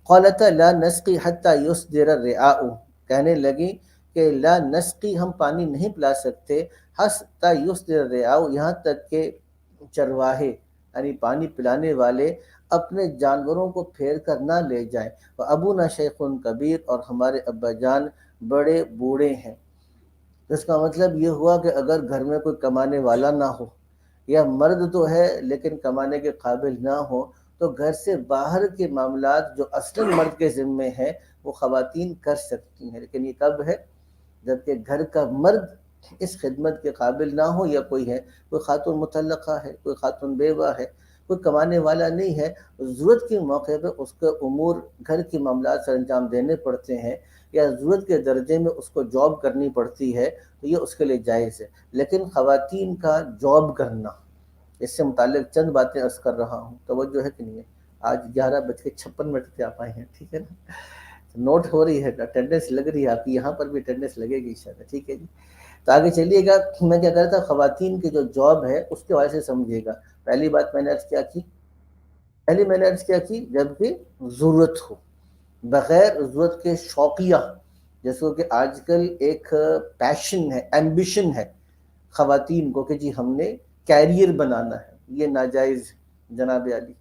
قالتا لا نسقی حتی یصدر الرعاء، کہنے لگی کہ لا نسقی، ہم پانی نہیں پلا سکتے، حتی یصدر الرعاء، یہاں تک کہ چرواہے یعنی پانی پلانے والے اپنے جانوروں کو پھیر کر نہ لے جائیں، ابونا شیخ کبیر، اور ہمارے ابا جان بڑے بوڑھے ہیں۔ اس کا مطلب یہ ہوا کہ اگر گھر میں کوئی کمانے والا نہ ہو، یا مرد تو ہے لیکن کمانے کے قابل نہ ہو، تو گھر سے باہر کے معاملات جو اصلاً مرد کے ذمے ہیں وہ خواتین کر سکتی ہیں، لیکن یہ کب ہے؟ جبکہ گھر کا مرد اس خدمت کے قابل نہ ہو، یا کوئی ہے، کوئی خاتون مطلقہ ہے، کوئی خاتون بیوہ ہے، کوئی کمانے والا نہیں ہے، ضرورت کے موقع پہ اس کے امور گھر کے معاملات سر انجام دینے پڑتے ہیں، یا ضرورت کے درجے میں اس کو جاب کرنی پڑتی ہے، تو یہ اس کے لیے جائز ہے۔ لیکن خواتین کا جاب کرنا، اس سے متعلق چند باتیں عرض کر رہا ہوں، توجہ ہے کہ نہیں ہے؟ آج 11:56 پہ آپ آئے ہیں، ٹھیک ہے نا؟ نوٹ ہو رہی ہے، اٹینڈنس لگ رہی ہے آپ کی، یہاں پر بھی اٹینڈنس لگے گی انشاءاللہ، ٹھیک ہے جی؟ تو آگے چلیے گا، میں کیا کہہ رہا تھا، خواتین کی جو جاب ہے اس کے حوالے سے سمجھیے گا۔ پہلی بات میں نے عرض کیا کی، جب کہ ضرورت ہو، بغیر ضرورت کے شوقیہ، جیسے کہ آج کل ایک پیشن ہے، ایمبیشن ہے خواتین کو کہ جی ہم نے کیریئر بنانا ہے، یہ ناجائز جناب علی۔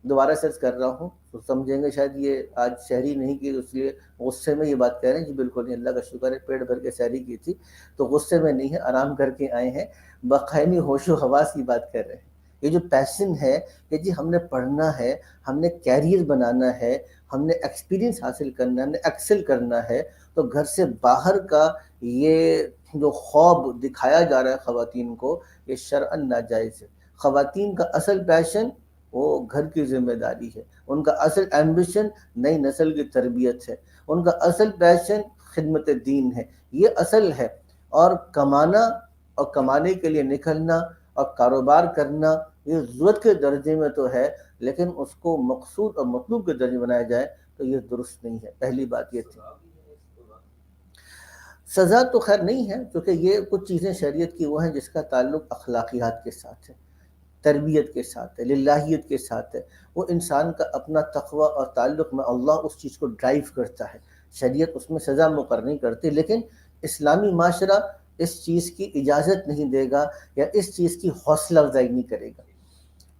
دوبارہ سرچ کر رہا ہوں تو سمجھیں گے شاید یہ آج سحری نہیں کی، اس لیے غصے میں یہ بات کہہ رہے ہیں، جی بالکل نہیں، اللہ کا شکر ہے پیٹ بھر کے سحری کی تھی، تو غصے میں نہیں ہے، آرام کر کے آئے ہیں، بقائمی ہوش و حواس کی بات کر رہے ہیں۔ یہ جو پیشن ہے کہ جی ہم نے پڑھنا ہے، ہم نے کیریئر بنانا ہے، ہم نے ایکسپیرینس حاصل کرنا ہے، ہم نے ایکسل کرنا ہے، تو گھر سے باہر کا یہ جو خواب دکھایا جا رہا ہے خواتین کو، یہ شرعاً ناجائز ہے۔ خواتین کا اصل پیشن وہ گھر کی ذمہ داری ہے، ان کا اصل ایمبیشن نئی نسل کی تربیت ہے، ان کا اصل پیشن خدمت دین ہے، یہ اصل ہے۔ اور کمانا اور کمانے کے لیے نکلنا اور کاروبار کرنا یہ ضرورت کے درجے میں تو ہے، لیکن اس کو مقصود اور مطلوب کے درجے بنایا جائے تو یہ درست نہیں ہے۔ پہلی بات یہ تھی۔ سزا تو خیر نہیں ہے، کیونکہ یہ کچھ چیزیں شریعت کی وہ ہیں جس کا تعلق اخلاقیات کے ساتھ ہے، تربیت کے ساتھ ہے، للہیت کے ساتھ ہے، وہ انسان کا اپنا تقوی اور تعلق میں اللہ اس چیز کو ڈرائیو کرتا ہے، شریعت اس میں سزا مقرر نہیں کرتی، لیکن اسلامی معاشرہ اس چیز کی اجازت نہیں دے گا یا اس چیز کی حوصلہ افزائی نہیں کرے گا۔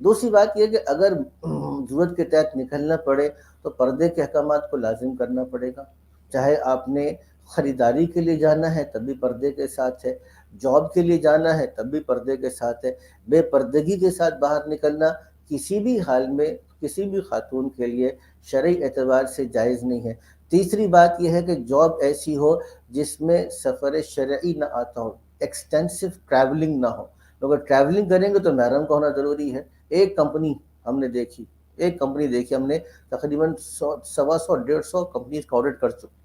دوسری بات یہ کہ اگر ضرورت کے تحت نکلنا پڑے تو پردے کے احکامات کو لازم کرنا پڑے گا، چاہے آپ نے خریداری کے لیے جانا ہے تب بھی پردے کے ساتھ ہے، جاب کے لیے جانا ہے تب بھی پردے کے ساتھ ہے، بے پردگی کے ساتھ باہر نکلنا کسی بھی حال میں کسی بھی خاتون کے لیے شرعی اعتبار سے جائز نہیں ہے۔ تیسری بات یہ ہے کہ جاب ایسی ہو جس میں سفر شرعی نہ آتا ہو، ایکسٹینسو ٹریولنگ نہ ہو، اگر ٹریولنگ کریں گے تو محرم کا ہونا ضروری ہے۔ ایک کمپنی ہم نے دیکھی ہم نے تقریباً 100 کمپنیز کا آڈٹ کر چکے،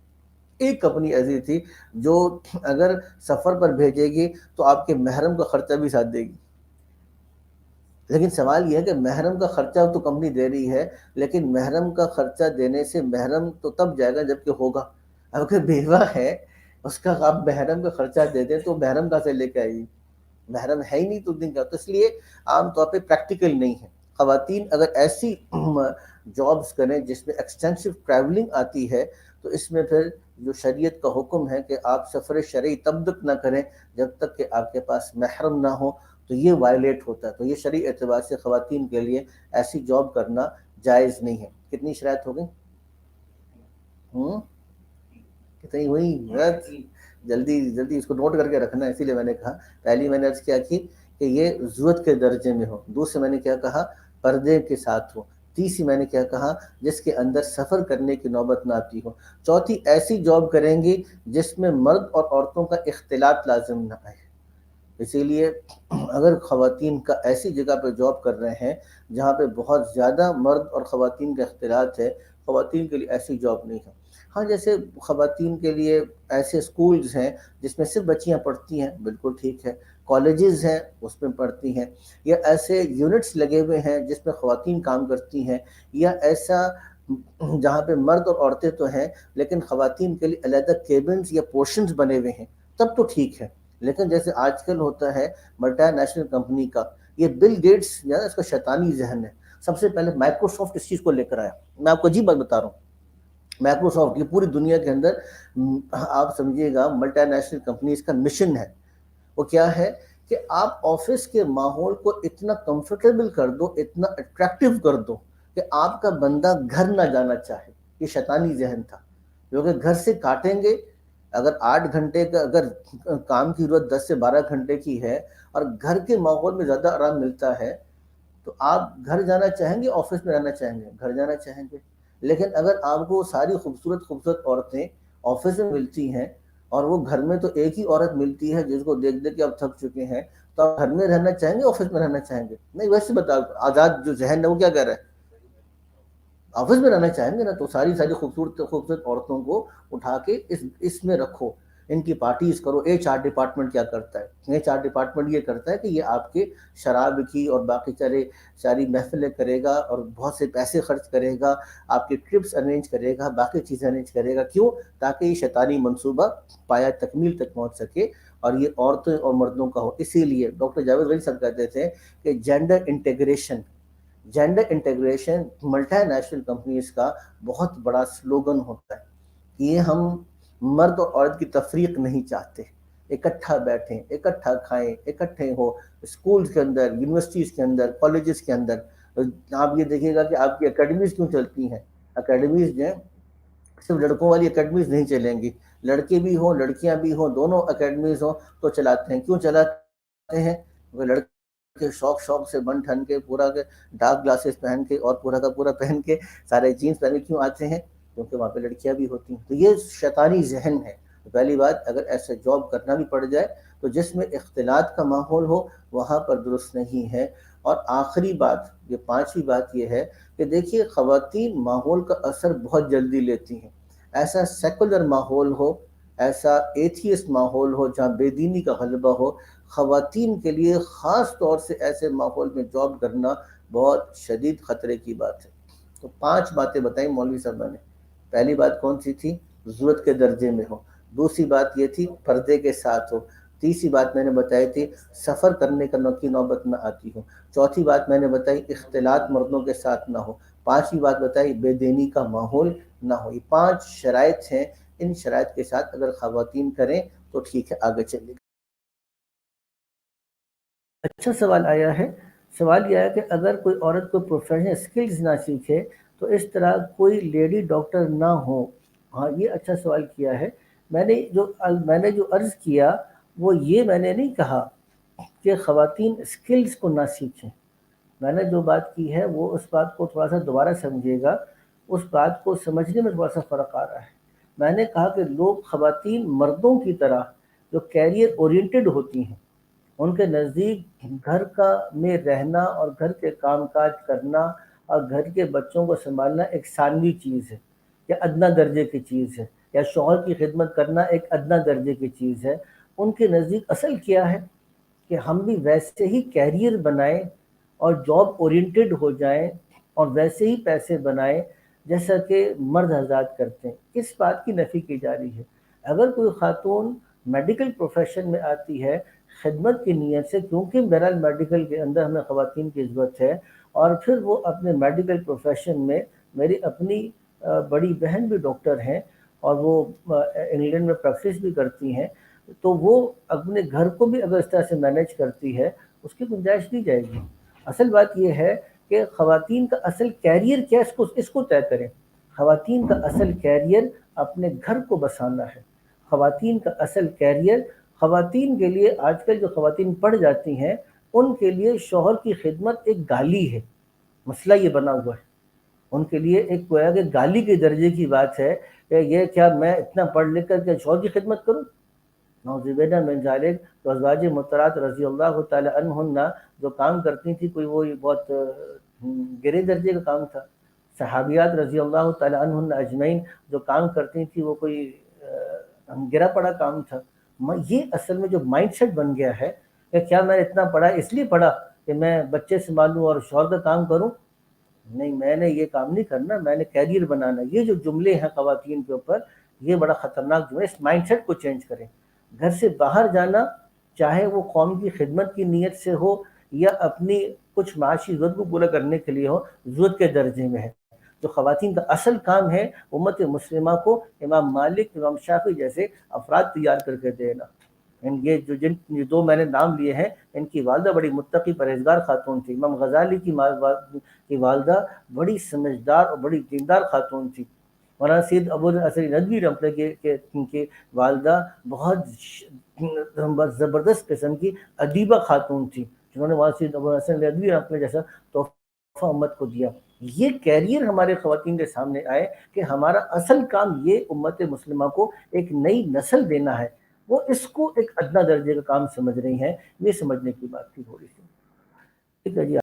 ایک کمپنی ایسی تھی جو اگر سفر پر بھیجے گی تو آپ کے محرم کا خرچہ بھی ساتھ دے گی، لیکن سوال یہ ہے کہ محرم کا خرچہ تو کمپنی دے رہی ہے، لیکن محرم کا خرچہ دینے سے محرم تو تب جائے گا جب کہ ہوگا، اگر بیوہ ہے اس کا آپ محرم کا خرچہ دے دیں تو محرم کہاں سے لے کے آئے گی؟ محرم ہے ہی نہیں تو دن کا، تو اس لیے عام طور پہ پریکٹیکل نہیں ہے۔ خواتین اگر ایسی جابز کریں جس میں ایکسٹینسو ٹریولنگ آتی ہے تو اس میں پھر جو شریعت کا حکم ہے کہ آپ سفر شرعی تب تک نہ کریں جب تک کہ آپ کے پاس محرم نہ ہو، تو یہ وائلیٹ ہوتا ہے، تو یہ شرعی اعتبار سے خواتین کے لیے ایسی جاب کرنا جائز نہیں ہے۔ کتنی شرائط ہو گئی؟ کتنی ہوئی؟ جلدی اس کو نوٹ کر کے رکھنا ہے، اسی لیے میں نے کہا پہلی میں نے عرض کیا کی کہ یہ ضرورت کے درجے میں ہو، دوسرے میں نے کیا کہا پردے کے ساتھ ہو، تیسری میں نے کیا کہا جس کے اندر سفر کرنے کی نوبت نہ آتی ہو، چوتھی ایسی جاب کریں گی جس میں مرد اور عورتوں کا اختلاط لازم نہ آئے۔ اسی لیے اگر خواتین کا ایسی جگہ پہ جاب کر رہے ہیں جہاں پہ بہت زیادہ مرد اور خواتین کا اختلاط ہے، خواتین کے لیے ایسی جاب نہیں ہے۔ ہاں جیسے خواتین کے لیے ایسے اسکولز ہیں جس میں صرف بچیاں پڑھتی ہیں، بالکل ٹھیک ہے، کالجز ہیں اس میں پڑھتی ہیں، یا ایسے یونٹس لگے ہوئے ہیں جس میں خواتین کام کرتی ہیں، یا ایسا جہاں پہ مرد اور عورتیں تو ہیں لیکن خواتین کے لیے علیحدہ کیبنز یا پورشنز بنے ہوئے ہیں، تب تو ٹھیک ہے۔ لیکن جیسے آج کل ہوتا ہے ملٹی نیشنل کمپنی کا، یہ بل گیٹس جو ہے اس کا شیطانی ذہن ہے، سب سے پہلے مائکروسافٹ اس چیز کو لے کر آیا. میں آپ کو عجیب بات بتا رہا ہوں. مائکروسافٹ کی پوری دنیا کے اندر آپ سمجھیے گا ملٹی نیشنل کمپنیز کا مشن ہے. وہ کیا ہے کہ آپ آفس کے ماحول کو اتنا کمفرٹیبل کر دو, اتنا اٹریکٹیو کر دو کہ آپ کا بندہ گھر نہ جانا چاہے. یہ شیطانی ذہن تھا, کیونکہ گھر سے کاٹیں گے. اگر 8 گھنٹے کا اگر کام کی ضرورت 10 سے 12 گھنٹے کی ہے اور گھر کے ماحول میں زیادہ آرام ملتا ہے, تو آپ گھر جانا چاہیں گے, آفس میں رہنا چاہیں گے؟ گھر جانا چاہیں گے. لیکن اگر آپ کو ساری خوبصورت خوبصورت عورتیں آفس میں ملتی ہیں اور وہ گھر میں تو ایک ہی عورت ملتی ہے جس کو دیکھ دیکھ کے آپ تھک چکے ہیں, تو آپ گھر میں رہنا چاہیں گے, آفس میں رہنا چاہیں گے؟ نہیں, ویسے بتا, آزاد جو ذہن ہے وہ کیا کہہ رہا ہے, آفس میں رہنا چاہیں گے نا. تو ساری خوبصورت خوبصورت عورتوں کو اٹھا کے اس میں رکھو, ان کی پارٹیز کرو. ایچ آر ڈپارٹمنٹ کیا کرتا ہے؟ ایچ آر ڈپارٹمنٹ یہ کرتا ہے کہ یہ آپ کے شراب کی اور باقی ساری محفلیں کرے گا اور بہت سے پیسے خرچ کرے گا, آپ کے ٹرپس ارینج کرے گا, باقی چیزیں ارینج کرے گا. کیوں؟ تاکہ یہ شیطانی منصوبہ پایا تکمیل تک پہنچ سکے اور یہ عورتوں اور مردوں کا ہو. اسی لیے ڈاکٹر جاوید غنی صاحب کہتے تھے کہ gender integration multi national companies کا بہت بڑا سلوگن ہوتا ہے. یہ ہم مرد اور عورت کی تفریق نہیں چاہتے, اکٹھا بیٹھیں, اکٹھا کھائیں, اکٹھے ہو. اسکولز کے اندر, یونیورسٹیز کے اندر, کالجز کے اندر آپ یہ دیکھیے گا کہ آپ کی اکیڈمیز کیوں چلتی ہیں. اکیڈمیز جو ہیں صرف لڑکوں والی اکیڈمیز نہیں چلیں گی, لڑکے بھی ہوں لڑکیاں بھی ہوں, دونوں اکیڈمیز ہوں تو چلاتے ہیں. کیوں چلاتے ہیں؟ وہ لڑکے شوق سے بن ٹھن کے پورا کے ڈارک گلاسز پہن کے اور پورا کا پورا پہن کے سارے جینس پہن کے کیوں آتے ہیں؟ کیونکہ وہاں پہ لڑکیاں بھی ہوتی ہیں. تو یہ شیطانی ذہن ہے. پہلی بات, اگر ایسے جاب کرنا بھی پڑ جائے تو جس میں اختلاط کا ماحول ہو وہاں پر درست نہیں ہے. اور آخری بات, یہ 5ویں بات یہ ہے کہ دیکھیے خواتین ماحول کا اثر بہت جلدی لیتی ہیں. ایسا سیکولر ماحول ہو, ایسا ایتھیسٹ ماحول ہو جہاں بے دینی کا غلبہ ہو, خواتین کے لیے خاص طور سے ایسے ماحول میں جاب کرنا بہت شدید خطرے کی بات ہے. تو 5 باتیں بتائیں مولوی صاحب نے. پہلی بات کون سی تھی؟ ضرورت کے درجے میں ہو. دوسری بات یہ تھی پردے کے ساتھ ہو. تیسری بات میں نے بتائی تھی سفر کرنے کی نوبت نہ آتی ہو. چوتھی بات میں نے بتائی اختلاط مردوں کے ساتھ نہ ہو. 5ویں بات بتائی بے دینی کا ماحول نہ ہو. یہ 5 شرائط ہیں. ان شرائط کے ساتھ اگر خواتین کریں تو ٹھیک ہے, آگے چلے گا. اچھا سوال آیا ہے. سوال یہ ہے کہ اگر کوئی عورت کو پروفیشنل سکلز نہ سیکھے تو اس طرح کوئی لیڈی ڈاکٹر نہ ہو. ہاں, یہ اچھا سوال کیا ہے. میں نے جو عرض کیا وہ یہ میں نے نہیں کہا کہ خواتین سکلز کو نہ سیکھیں. میں نے جو بات کی ہے وہ اس بات کو تھوڑا سا دوبارہ سمجھیے گا, اس بات کو سمجھنے میں تھوڑا سا فرق آ رہا ہے. میں نے کہا کہ خواتین مردوں کی طرح جو کیریئر اورینٹڈ ہوتی ہیں, ان کے نزدیک گھر میں رہنا اور گھر کے کام کاج کرنا اور گھر کے بچوں کو سنبھالنا ایک ثانوی چیز ہے یا ادنیٰ درجے کی چیز ہے, یا شوہر کی خدمت کرنا ایک ادنیٰ درجے کی چیز ہے. ان کے نزدیک اصل کیا ہے کہ ہم بھی ویسے ہی کیریئر بنائیں اور جاب اورینٹڈ ہو جائیں اور ویسے ہی پیسے بنائیں جیسا کہ مرد حضرات کرتے ہیں. اس بات کی نفی کی جا رہی ہے. اگر کوئی خاتون میڈیکل پروفیشن میں آتی ہے خدمت کی نیت سے, کیونکہ بہرحال میڈیکل کے اندر ہمیں خواتین کی ضرورت ہے, اور پھر وہ اپنے میڈیکل پروفیشن میں, میری اپنی بڑی بہن بھی ڈاکٹر ہیں اور وہ انگلینڈ میں پریکٹس بھی کرتی ہیں, تو وہ اپنے گھر کو بھی اگر اس طرح سے مینیج کرتی ہے اس کی گنجائش دی جائے گی. اصل بات یہ ہے کہ خواتین کا اصل کیریئر کیا, اس کو طے کریں. خواتین کا اصل کیریئر اپنے گھر کو بسانا ہے. خواتین کا اصل کیریئر, خواتین کے لیے آج کل جو خواتین پڑھ جاتی ہیں ان کے لیے شوہر کی خدمت ایک گالی ہے. مسئلہ یہ بنا ہوا ہے ان کے لیے, ایک گویا کہ گالی کے درجے کی بات ہے کہ یہ کیا میں اتنا پڑھ لکھ کر کے شوہر کی خدمت کروں؟ نعوذ باللہ من ذالک. تو ازواج مطہرات رضی اللہ تعالی عنہن جو کام کرتی تھی, کوئی وہ بہت گرے درجے کا کام تھا. صحابیات رضی اللہ تعالی عنہن اجمعین جو کام کرتی تھی وہ کوئی گرا پڑا کام تھا. یہ اصل میں جو مائنڈ سیٹ بن گیا ہے کہ کیا میں اتنا پڑھا اس لیے پڑھا کہ میں بچے سنبھالوں اور شوہر کا کام کروں؟ نہیں, میں نے یہ کام نہیں کرنا, میں نے کیریئر بنانا. یہ جو جملے ہیں خواتین کے اوپر, یہ بڑا خطرناک جو ہے. اس مائنڈ سیٹ کو چینج کریں. گھر سے باہر جانا, چاہے وہ قوم کی خدمت کی نیت سے ہو یا اپنی کچھ معاشی ضرورت کو پورا کرنے کے لیے ہو، ضرورت کے درجے میں ہے۔ جو خواتین کا اصل کام ہے امت مسلمہ کو امام مالک، امام شافعی جیسے افراد تیار کر کے دینا۔ یہ جو یہ دو میں نے نام لیے ہیں، ان کی والدہ بڑی متقی پرہیزگار خاتون تھی۔ امام غزالی کی والدہ بڑی سمجھدار اور بڑی دیندار خاتون تھی۔ مولانا سید ابو الحسن ندوی رحمۃ اللہ کی والدہ بہت زبردست قسم کی ادیبہ خاتون تھی، جنہوں نے مولانا سید ابو الحسن ندوی رحمۃ اللہ جیسا تحفہ امت کو دیا۔ یہ کیریئر ہمارے خواتین کے سامنے آئے کہ ہمارا اصل کام یہ امت مسلمہ کو ایک نئی نسل دینا ہے، وہ اس کو ایک ادنا درجے کا کام سمجھ رہی ہیں۔ یہ سمجھنے کی بات تھی تھوڑی سی، ٹھیک ہے جی۔